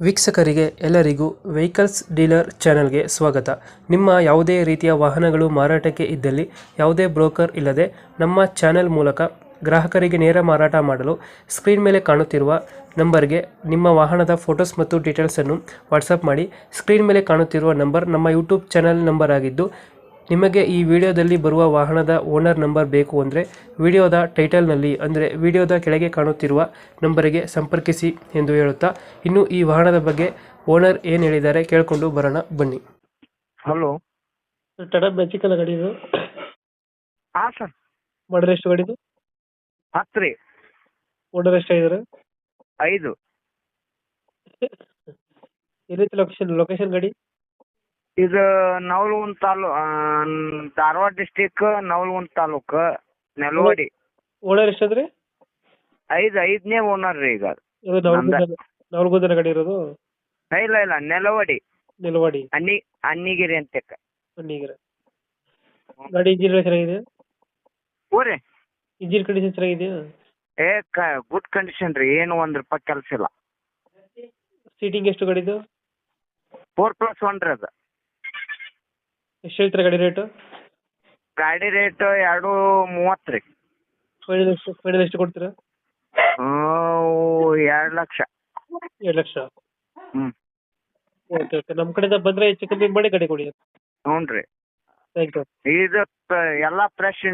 ವೀಕ್ಷಕರಿಗೆ ಎಲ್ಲರಿಗೂ vehicles dealer ಚಾನೆಲ್ಗೆ ಸ್ವಾಗತ. ನಿಮ್ಮ ಯಾವುದೇ ರೀತಿಯ ವಾಹನಗಳು ಮಾರಾಟಕ್ಕೆ ಇದ್ದಲ್ಲಿ ಯಾವುದೇ ಬ್ರೋಕರ್ ಇಲ್ಲದೆ ನಮ್ಮ ಚಾನೆಲ್ ಮೂಲಕ ಗ್ರಾಹಕರಿಗೆ ನೇರ ಮಾರಾಟ ಮಾಡಲು ಸ್ಕ್ರೀನ್ ಮೇಲೆ ಕಾಣುತ್ತಿರುವ ನಂಬರ್ಗೆ ನಿಮ್ಮ ವಾಹನದ ಫೋಟೋಸ್ ಮತ್ತು ಡೀಟೇಲ್ಸನ್ನು ವಾಟ್ಸಪ್ ಮಾಡಿ. ಸ್ಕ್ರೀನ್ ಮೇಲೆ ಕಾಣುತ್ತಿರುವ ನಂಬರ್ ನಮ್ಮ ಯೂಟ್ಯೂಬ್ ಚಾನೆಲ್ ನಂಬರ್ ಆಗಿದ್ದು, ನಿಮಗೆ ಈ ವಿಡಿಯೋದಲ್ಲಿ ಬರುವ ವಾಹನದ ಓನರ್ ನಂಬರ್ ಬೇಕು ಅಂದರೆ ವಿಡಿಯೋದ ಟೈಟಲ್ನಲ್ಲಿ ಅಂದರೆ ವಿಡಿಯೋದ ಕೆಳಗೆ ಕಾಣುತ್ತಿರುವ ನಂಬರಿಗೆ ಸಂಪರ್ಕಿಸಿ ಎಂದು ಹೇಳುತ್ತಾ, ಇನ್ನು ಈ ವಾಹನದ ಬಗ್ಗೆ ಓನರ್ ಏನು ಹೇಳಿದ್ದಾರೆ ಕೇಳಿಕೊಂಡು ಬರೋಣ ಬನ್ನಿ. ಹಲೋ. ಟಾಟಾ ಮ್ಯಾಜಿಕ್ ಅಲ್ಲ ಗಾಡಿ ಇದು? ಹಾಂ ಸರ್. ಮಾಡಲ್ ಎಷ್ಟು ಗಾಡಿದು? 10 ರೀ. ಓನರ್ ಎಷ್ಟಾಗಿದ್ದಾರೆ? 5. ಏನೈತಿ ಲೊಕೇಶನ್ ಗಾಡಿ? ಇದು ನವಲಗುಂದ ಧಾರವಾಡ ಡಿಸ್ಟಿಕ್, ನವಲಗುಂದ ತಾಲೂಕು, ನೆಲವಾಡಿ. ಓನರ್ ಎಷ್ಟಾದ್ರಿ? 5ನೇ ಓನರ್ ರೀ ಈಗ. ಇದು ನವಲಗುಂದ ಗಾಡಿ ಇರೋದು? ಇಲ್ಲ, ನೆಲವಾಡಿ. ನಿಲವಾಡಿ ಅನ್ನಿಗಿರಿ ಅಂತ. ಅನ್ನಿಗಿರಿ. ಗಾಡಿ ಇಂಜಿನ್ ಚೆನ್ನಾಗಿದೆ? ಓರಿ ಇಂಜಿನ್ ಕಂಡೀಷನ್ ಚೆನ್ನಾಗಿದೆಯಾ? ಗುಡ್ ಕಂಡೀಷನ್ ರೀ, ಏನು ಒಂದ್ ರೂಪಾಯಿ ಕೆಲಸ ಇಲ್ಲ. ಸೀಟಿಂಗ್ ಎಷ್ಟು ಗಾಡಿದು? 4+1 ರೀ ಅದು. ಎಷ್ಟು ಹೇಳ್ತೀರಾ ಗಾಡಿ ರೇಟು? ಗಾಡಿ ರೇಟ್ 2:30 ರೀ. ಫೈನಲ್ ಎಷ್ಟು ಕೊಡ್ತೀರಾ? 2 ಲಕ್ಷ. 2 ಲಕ್ಷ. ಓಕೆ ನಮ್ಮ ಕಡೆಯಿಂದ ಬಂದರೆ ಹೆಚ್ಚು ಕಮ್ಮಿ ಮಾಡಿ ಗಾಡಿ ಕೊಡಿ. ಹ್ಞೂ ರೀ. Thank you. ಇದು ಎಲ್ಲ ಫ್ರೆಶ್